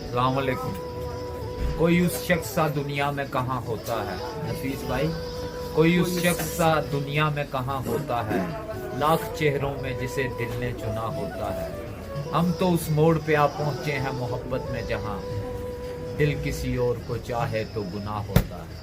अस्सलाम वालेकुम। कोई उस शख्स सा दुनिया में कहाँ होता है नफीस भाई, कोई उस शख्स सा दुनिया में कहाँ होता है, लाख चेहरों में जिसे दिल ने चुना होता है। हम तो उस मोड़ पे आ पहुंचे हैं मोहब्बत में जहाँ दिल किसी और को चाहे तो गुनाह होता है।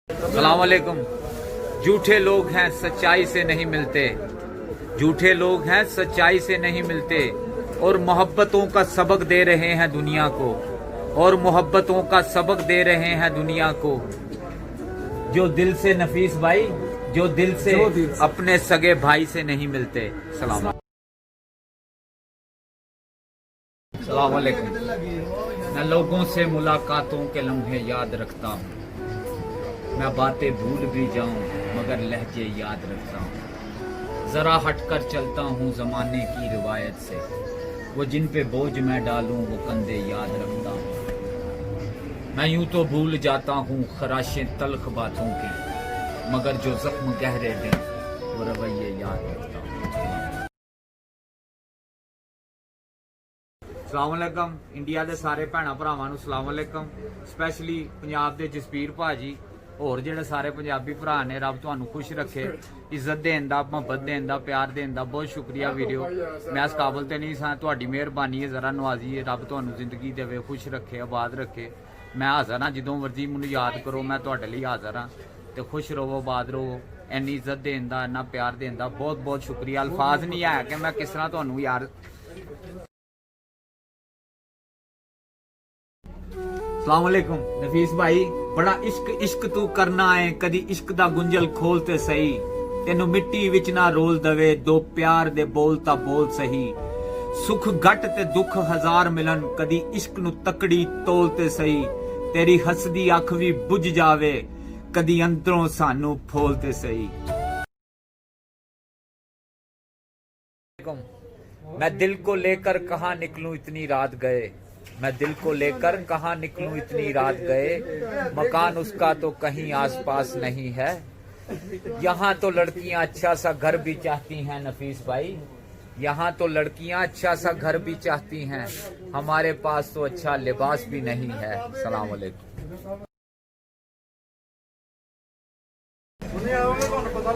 अस्सलाम वालेकुम। झूठे लोग हैं सच्चाई से नहीं मिलते, झूठे लोग हैं सच्चाई से नहीं मिलते, और मोहब्बतों का सबक दे रहे हैं दुनिया को, और मोहब्बतों का सबक दे रहे हैं दुनिया को। जो दिल से नफीस भाई, जो दिल से अपने सगे भाई से नहीं मिलते। सलाम अस्सलाम वालेकुम। मैं लोगों से मुलाकातों के लम्हे याद रखता हूँ, मैं बातें भूल भी जाऊं मगर लहजे याद रखता हूँ। जरा हटकर चलता हूँ जमाने की रिवायत से, वो जिन पे बोझ मैं डालूं वो कंधे याद रखता हूँ। मैं यूं तो भूल जाता हूँ खराशें तल्ख बातों की, मगर जो जख्म गहरे हैं वो रवैये याद रखता हूँ। अस्सलाम वालेकुम। इंडिया के सारे भैन भरावां नूं अस्सलाम वालेकुम। स्पैशली पंजाब के जसबीर भाजी और ਜਿਹੜੇ ਸਾਰੇ ਪੰਜਾਬੀ ਭਰਾ ਨੇ, ਰੱਬ ਤੁਹਾਨੂੰ ਖੁਸ਼ ਰੱਖੇ। ਇੱਜ਼ਤ ਦੇਣ ਦਾ, ਮੁਹੱਬਤ ਦੇਣ ਦਾ, ਪਿਆਰ ਦੇਣ ਦਾ ਬਹੁਤ ਸ਼ੁਕਰੀਆ ਵੀਡੀਓ। ਮੈਂ ਇਸ ਕਾਬਲ ਤੇ ਨਹੀਂ ਸਾਂ, ਤੁਹਾਡੀ ਮਿਹਰਬਾਨੀ ਹੈ, ਜ਼ਰਾ ਨਵਾਜ਼ੀ ਹੈ। ਰੱਬ ਤੁਹਾਨੂੰ ਜ਼ਿੰਦਗੀ ਦੇਵੇ, ਖੁਸ਼ ਰੱਖੇ, ਆਬਾਦ ਰੱਖੇ। ਮੈਂ ਹਾਜ਼ਰ ਹਾਂ, ਜਦੋਂ ਮਰਜ਼ੀ ਮੈਨੂੰ ਯਾਦ ਕਰੋ, ਮੈਂ ਤੁਹਾਡੇ ਲਈ ਹਾਜ਼ਰ ਹਾਂ। ਤੇ ਖੁਸ਼ ਰਹੋ, ਆਬਾਦ ਰਹੋ। ਇੰਨੀ ਇੱਜ਼ਤ ਦੇਣ ਦਾ, ਇੰਨਾ ਪਿਆਰ ਦੇਣ ਦਾ ਬਹੁਤ ਬਹੁਤ ਸ਼ੁਕਰੀਆ। ਅਲਫਾਜ਼ ਨਹੀਂ ਹੈ ਕਿ ਮੈਂ ਕਿਸ ਤਰ੍ਹਾਂ ਤੁਹਾਨੂੰ ਯਾਰ। अस्सलाम वालेकुम नफीस भाई। बड़ा इश्क इश्क तू करना है, कदी इश्क दा गुंजल खोल ते सही, तेनू मिट्टी विच ना रोल दवे, दो प्यार दे बोल ता बोल सही। सुख घट ते दुख हजार मिलन, कदी इश्क नू तकड़ी तोल ते सही, तेरी हसदी अख भी बुझ जावे, कदी अंदरों सानू फोल ते सही। मैं दिल को लेकर कहाँ निकलूं इतनी रात गए, मैं दिल को लेकर कहाँ निकलूं इतनी रात गए, मकान उसका तो कहीं आसपास नहीं है। यहाँ तो लड़कियां अच्छा सा घर भी चाहती हैं नफीस भाई, यहाँ तो लड़कियां अच्छा सा घर भी चाहती हैं, हमारे पास तो अच्छा लिबास भी नहीं है। सलाम वालेकुम।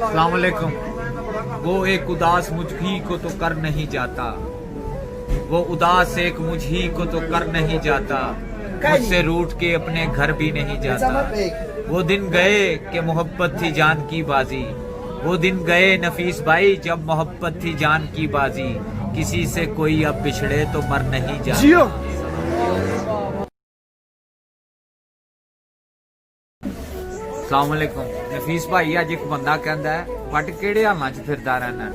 सलाम वालेकुम। वो एक उदास मुझ ही को तो कर नहीं जाता, वो उदास एक मुझ ही को तो कर नहीं जाता, मुझसे रूठ के अपने घर भी नहीं जाता। वो दिन गए कि मोहब्बत थी जान की बाजी, वो दिन गए नफीस भाई जब मोहब्बत थी जान की बाजी, किसी से कोई अब बिछड़े तो मर नहीं जाता। अस्सलाम वालेकुम नफीस भाई। अज एक बंदा कहंदा है वट केड़े हालां च फिरदा रहना,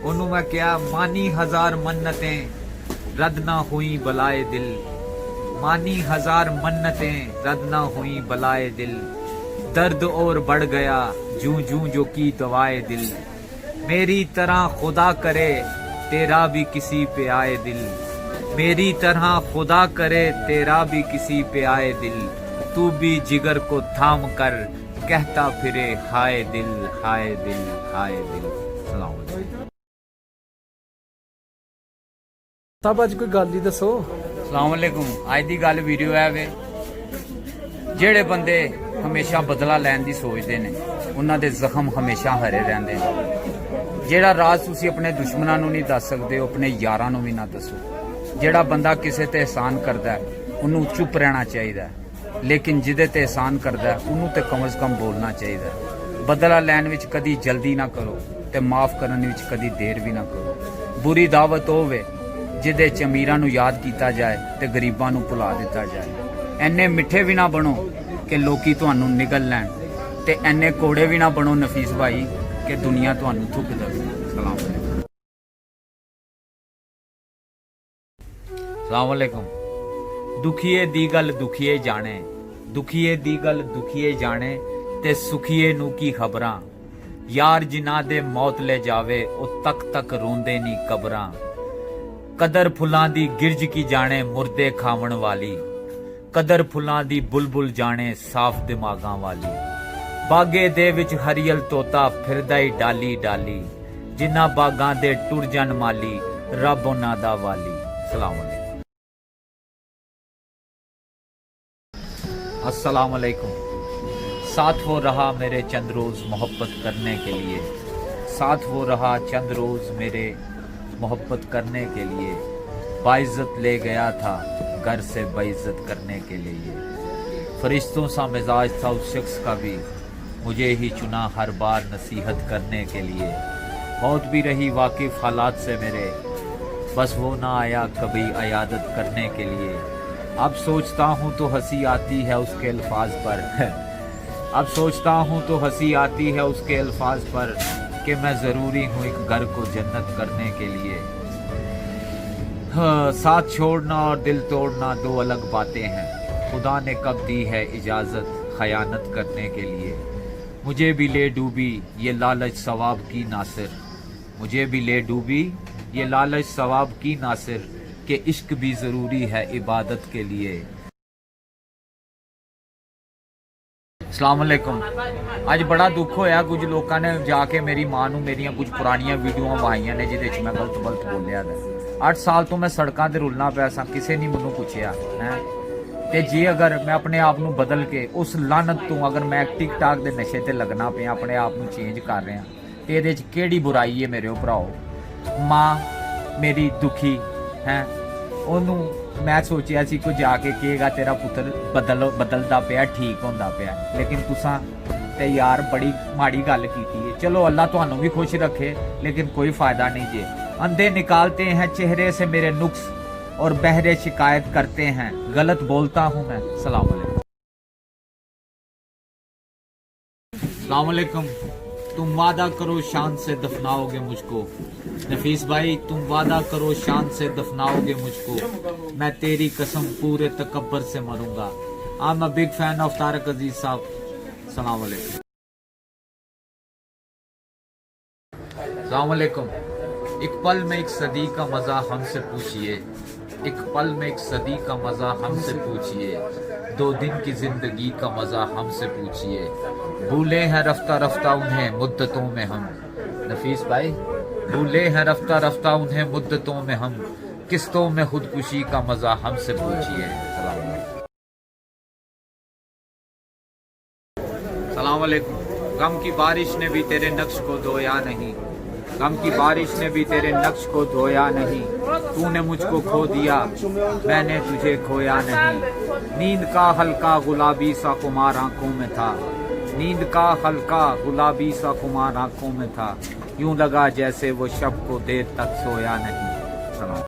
ओनू मैं कहा मानी हजार मन्नतें रद ना हुई बलाए दिल, मानी हजार मन्नतें रद ना हुई बलाए दिल, दर्द और बढ़ गया जूं जूं जो की दवाए दिल, मेरी तरह खुदा करे तेरा भी किसी पे आए दिल, मेरी तरह खुदा करे तेरा भी किसी पे आए दिल, तू भी जिगर को थाम कर कहता फिरे हाय दिल हाय दिल हाय दिल। सलाम अलैकुम। तब अज कोई गल ही दसो। अस्सलाम वालेकुम। अज दी गल वीडियो है वे जेड़े बंदे हमेशा बदला लैन दी सोचदे ने, उन्हां दे जख्म हमेशा हरे रहिंदे ने। जेड़ा राज तुसी अपने दुश्मनां नूं नहीं दस सकदे, अपने यारां नूं भी ना दसो। जेड़ा बंदा किसे ते एहसान करदा है उन्हूं चुप रहना चाहिदा है, लेकिन जिदे ते एहसान करदा है उन्हूं ते कम से कम बोलना चाहिदा है। बदला लैन विच कदी जल्दी ना करो ते माफ करन विच कदी देर भी ना करो। बुरी दावत होवे जिदे च अमीरां नूं याद कीता जाए ते गरीबां नूं भुला दिता जाए। एने मिठे भी ना बनो कि लोकी तुहानूं निगल लैण, ते एने कोड़े भी ना बनो नफीस भाई कि दुनिया तुहानूं थुक देवे। सलाम अलैकुम। सलाम अलैकुम। दुखीए दी गल दुखीए जाने, दुखीए दी गल दुखीए जाने, ते सुखीए नूं की खबरां, यार जिन्हां दे मौत ले जावे ओ तक तक रोंदे नी कबरां, कदर फुलां दी गिरज की जाने मुर्दे खावण वाली, कदर फुलां दी बुलबुल जाने साफ दिमागां वाली, बागे दे विच हरियल तोता फिरदा ही डाली डाली, जिन्हां बागां दे टुर जन माली रब नादा वाली। सलाम अलैकुम। अस्सलाम अलैकुम। साथ वो रहा मेरे चंद रोज़ मोहब्बत करने के लिए, साथ वो रहा चंद रोज़ मेरे मोहब्बत करने के लिए, बाइज़्ज़त ले गया था घर से बेइज्जत करने के लिए। फरिश्तों सा मिजाज था उस शख्स का भी, मुझे ही चुना हर बार नसीहत करने के लिए। मौत भी रही वाकिफ़ हालात से मेरे, बस वो ना आया कभी अयादत करने के लिए। अब सोचता हूँ तो हंसी आती है उसके अल्फाज पर अब सोचता हूँ तो हंसी आती है उसके अल्फाज पर, कि मैं ज़रूरी हूँ एक घर को जन्नत करने के लिए। साथ छोड़ना और दिल तोड़ना दो अलग बातें हैं, खुदा ने कब दी है इजाज़त खयानत करने के लिए। मुझे भी ले डूबी ये लालच सवाब की नासिर, मुझे भी ले डूबी ये लालच सवाब की नासिर, कि इश्क भी ज़रूरी है इबादत के लिए। अस्सलाम वालेकुम। ਅੱਜ ਬੜਾ ਦੁੱਖ ਹੋਇਆ, ਕੁਝ ਲੋਕਾਂ ਨੇ ਜਾ ਕੇ ਮੇਰੀ ਮਾਂ ਨੂੰ ਮੇਰੀਆਂ ਕੁਝ ਪੁਰਾਣੀਆਂ ਵੀਡੀਓਆਂ ਵਾਹੀਆਂ ਨੇ ਜਿਹਦੇ ਵਿੱਚ ਮੈਂ ਗਲਤ ਬੋਲਿਆ ਹੈ। 8 ਸਾਲ ਤੋਂ ਮੈਂ ਸੜਕਾਂ ਤੇ ਰੁਲਣਾ ਪਿਆ ਸਾਂ, ਕਿਸੇ ਨੇ ਮੈਨੂੰ ਪੁੱਛਿਆ ਹੈ। ਤੇ ਜੇ ਅਗਰ ਮੈਂ ਆਪਣੇ ਆਪ ਨੂੰ ਬਦਲ ਕੇ ਉਸ ਲਾਨਤ ਤੋਂ ਅਗਰ ਮੈਂ ਟਿਕ ਟਾਕ ਦੇ ਨਸ਼ੇ ਤੇ ਲੱਗਣਾ ਪਿਆ, ਆਪਣੇ ਆਪ ਨੂੰ ਚੇਂਜ ਕਰ ਰਿਹਾ, ਤੇ ਇਹਦੇ ਵਿੱਚ ਕਿਹੜੀ ਬੁਰਾਈ ਹੈ ਮੇਰੇ ਭਰਾਓ। ਮਾਂ ਮੇਰੀ ਦੁਖੀ ਹੈ, ਉਹਨੂੰ ਮੈਂ ਸੋਚਿਆ ਸੀ ਕੋਈ ਜਾ ਕੇ ਕਹੇਗਾ ਤੇਰਾ ਪੁੱਤਰ ਬਦਲਦਾ ਪਿਆ, ਠੀਕ ਹੁੰਦਾ ਪਿਆ, ਲੇਕਿਨ ਤੁਸਾਂ ਤੇ ਯਾਰ ਬੜੀ ਮਾੜੀ ਗੱਲ ਕੀਤੀ ਹੈ। ਚਲੋ ਅੱਲਾ ਤੁਹਾਨੂੰ ਵੀ ਖੁਸ਼ ਰੱਖੇ, लेकिन कोई फायदा नहीं जे। अंधे निकालते हैं चेहरे से मेरे नुक्स और बहरे शिकायत करते हैं, गलत बोलता हूं मैं। सलाम अलैकुम। सलाम अलैकुम। तुम वादा करो शान से दफनाओगे मुझको, नफीस भाई तुम वादा करो शान से दफनाओगे मुझको, मैं तेरी कसम पूरे तकब्बर से मरूंगा। I am a big fan of Tarak Aziz Sahab. सलाम अलैकुम। सलाम अलैकुम। एक पल में एक सदी का मज़ा हमसे पूछिए, एक पल में एक सदी का मज़ा हमसे पूछिए, 2 दिन की ज़िंदगी का मज़ा हमसे पूछिए। भूले हैं रफ्ता रफ्ता उन्हें मुद्दतों में हम, नफीस भाई भूले हैं रफ्ता रफ्ता उन्हें मुद्दतों में हम, किस्तों में खुदकुशी का मज़ा हमसे पूछिए। सलाम अलैकुम। गम की बारिश ने भी तेरे नक्श को धोया नहीं, गम की बारिश ने भी तेरे नक्श को धोया नहीं, तूने मुझको खो दिया मैंने तुझे खोया नहीं। नींद का हल्का गुलाबी सा कुमार आंखों में था, नींद का हल्का गुलाबी सा कुमार आंखों में था, यूं लगा जैसे वो शब को देर तक सोया नहीं। सलाम।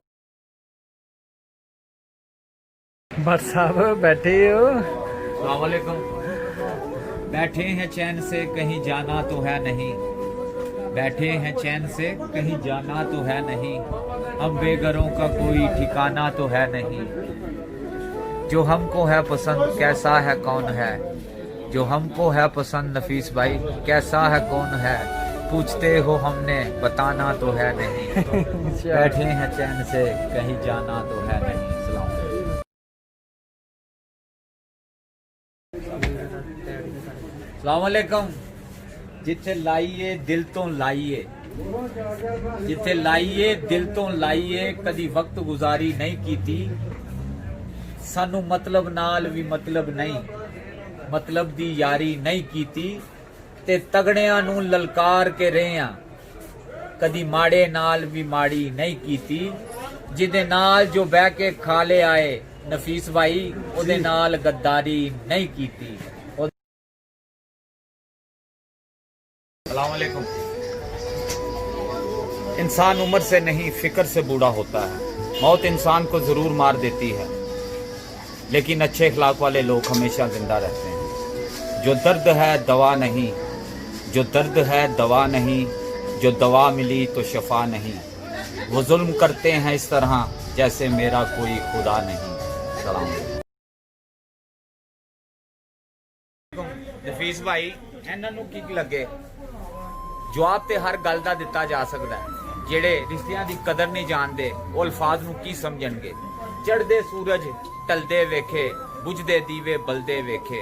भट्ट साहब बैठे हो? अस्सलाम वालेकुम। बैठे हैं चैन से कहीं जाना तो है नहीं, बैठे हैं चैन से कहीं जाना तो है नहीं, हम बेघरों का कोई ठिकाना तो है नहीं। जो हमको है पसंद कैसा है कौन है, जो हमको है पसंद नफीस भाई कैसा है कौन है, पूछते हो हमने बताना तो है नहीं। बैठे हैं चैन से कहीं जाना तो है नहीं। सलाम। ਸਲਾਮ ਅਲੈਕਮ। ਜਿੱਥੇ ਲਾਈਏ ਦਿਲ ਤੋਂ ਲਾਈਏ, ਜਿੱਥੇ ਲਾਈਏ ਦਿਲ ਤੋਂ ਲਾਈਏ, ਕਦੀ ਵਕਤ ਗੁਜ਼ਾਰੀ ਨਹੀਂ ਕੀਤੀ, ਸਾਨੂੰ ਮਤਲਬ ਨਾਲ ਵੀ ਮਤਲਬ ਨਹੀਂ, ਮਤਲਬ ਦੀ ਯਾਰੀ ਨਹੀਂ ਕੀਤੀ, ਤੇ ਤਗੜਿਆਂ ਨੂੰ ਲਲਕਾਰ ਕੇ ਰਹੇ ਆ, ਕਦੀ ਮਾੜੇ ਨਾਲ ਵੀ ਮਾੜੀ ਨਹੀਂ ਕੀਤੀ, ਜਿਹਦੇ ਨਾਲ ਜੋ ਬਹਿ ਕੇ ਖਾ ਲੇ ਆਏ ਨਫੀਸ ਭਾਈ ਉਹਦੇ ਨਾਲ ਗੱਦਾਰੀ ਨਹੀਂ ਕੀਤੀ। अस्सलामुअलैकुम। इंसान उम्र से नहीं फिक्र से बूढ़ा होता है। मौत इंसान को जरूर मार देती है, लेकिन अच्छे अखलाक वाले लोग हमेशा जिंदा रहते हैं। जो दर्द है दवा नहीं, जो दर्द है दवा नहीं, जो दवा मिली तो शफा नहीं, वो जुल्म करते हैं इस तरह जैसे मेरा कोई खुदा नहीं। सलाम। नफीस भाई ਇਹਨਾਂ ਨੂੰ ਕੀ ਲੱਗੇ, ਜਵਾਬ ਤੇ ਹਰ ਗੱਲ ਦਾ ਦਿੱਤਾ ਜਾ ਸਕਦਾ ਹੈ। ਜਿਹੜੇ ਰਿਸ਼ਤਿਆਂ ਦੀ ਕਦਰ ਨਹੀਂ ਜਾਣਦੇ ਉਹ ਅਲਫਾਜ਼ ਨੂੰ ਕੀ ਸਮਝਣਗੇ। ਚੜ੍ਹਦੇ ਸੂਰਜ ਢਲਦੇ ਵੇਖੇ, ਬੁਝਦੇ ਦੀਵੇ ਬਲਦੇ ਵੇਖੇ,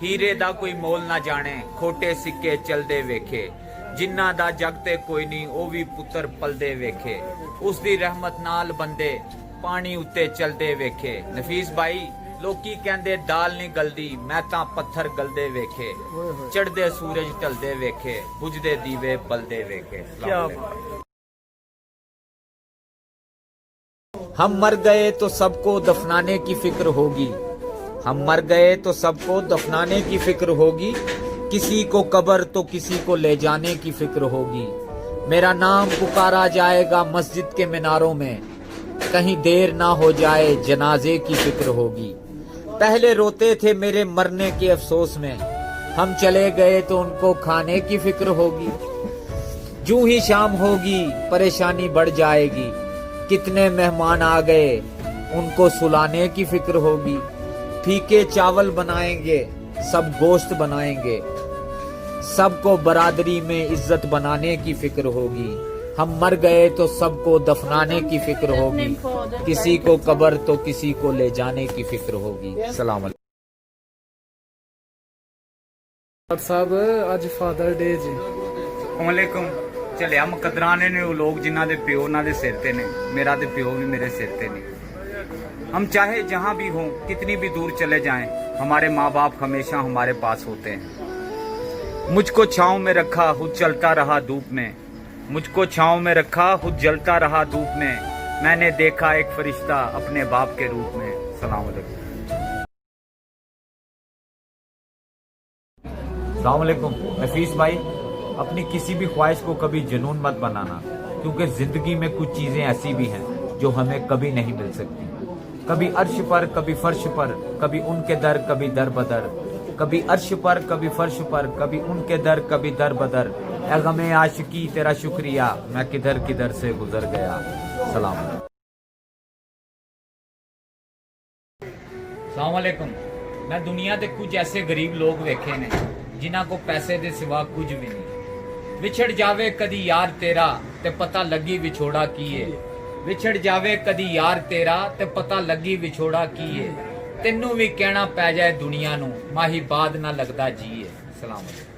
ਹੀਰੇ ਦਾ ਕੋਈ ਮੋਲ ਨਾ ਜਾਣੇ, ਖੋਟੇ ਸਿੱਕੇ ਚਲਦੇ ਵੇਖੇ, ਜਿਨ੍ਹਾਂ ਦਾ ਜਗ ਤੇ ਕੋਈ ਨਹੀਂ ਉਹ ਵੀ ਪੁੱਤਰ ਪਲਦੇ ਵੇਖੇ। ਉਸ ਦੀ ਰਹਿਮਤ ਨਾਲ ਬੰਦੇ ਪਾਣੀ ਉੱਤੇ ਚਲਦੇ ਵੇਖੇ। ਨਫੀਸ ਭਾਈ, ਲੋਕੀ ਕਹਿੰਦੇ ਦਾਲ ਨਹੀਂ ਗਲਦੀ, ਮੈਂ ਤਾਂ ਪੱਥਰ ਗਲਦੇ ਵੇਖੇ। ਚੜ੍ਹਦੇ ਸੂਰਜ ਢਲਦੇ ਵੇਖੇ, ਬੁਝਦੇ ਦੀਵੇ ਬਲਦੇ ਵੇਖੇ। हम मर गए तो सबको दफनाने की फिक्र होगी, हम मर गए तो सबको दफनाने की फिक्र होगी, किसी को कब्र तो किसी को ले जाने की फिक्र होगी। मेरा नाम पुकारा जाएगा मस्जिद के मीनारों में, कहीं देर ना हो जाए जनाजे की फिक्र होगी। पहले रोते थे मेरे मरने के अफसोस में, हम चले गए तो उनको खाने की फिक्र होगी। जूं ही शाम होगी परेशानी बढ़ जाएगी, कितने मेहमान आ गए उनको सुलाने की फिक्र होगी। फीके चावल बनाएंगे सब गोश्त बनाएंगे, सबको बरादरी में इज्जत बनाने की फिक्र होगी। हम मर गए तो सबको दफनाने की फिक्र होगी, किसी को कब्र तो किसी को ले जाने की फिक्र होगी। सलाम साहब आज फादर डे जी। अलैकुम। चलिया मुकदराने ने वो लोग जिन्हों के प्यो उन्होंने सिर ते ने, मेरा तो प्यो भी मेरे सिर ते नहीं। हम चाहे जहाँ भी हों, कितनी भी दूर चले जाएं, हमारे माँ बाप हमेशा हमारे पास होते हैं। मुझको छाँव में रखा खुद चलता रहा धूप में, मुझको छाँव में रखा खुद जलता रहा धूप में, मैंने देखा एक फरिश्ता अपने बाप के रूप में। सलाम अलैकुम। नफीस भाई, अपनी किसी भी ख्वाहिश को कभी जुनून मत बनाना, क्योंकि जिंदगी में कुछ चीजें ऐसी भी हैं जो हमें कभी नहीं मिल सकती। कभी अर्श पर कभी फर्श पर, कभी उनके दर कभी दर बदर, कभी अर्श पर कभी फर्श पर, कभी उनके दर कभी दर बदर। ऐ गमे आशिकी तेरा शुक्रिया, मैं किधर किधर से गुजर गया। सलाम अलैकुम। मैं दुनिया के कुछ ऐसे गरीब लोग वेखे ने जिन्हां को पैसे दे सिवा कुछ भी नहीं। विछड़ जावे कदी यार तेरा ते पता लगी विछोड़ा की है, विछड़ जावे कदी यार तेरा ते पता लगी विछोड़ा की है। तेनू भी कहना पै जाए दुनिया नू, माही बाद ना लगदा जी है। सलाम अलैकुम।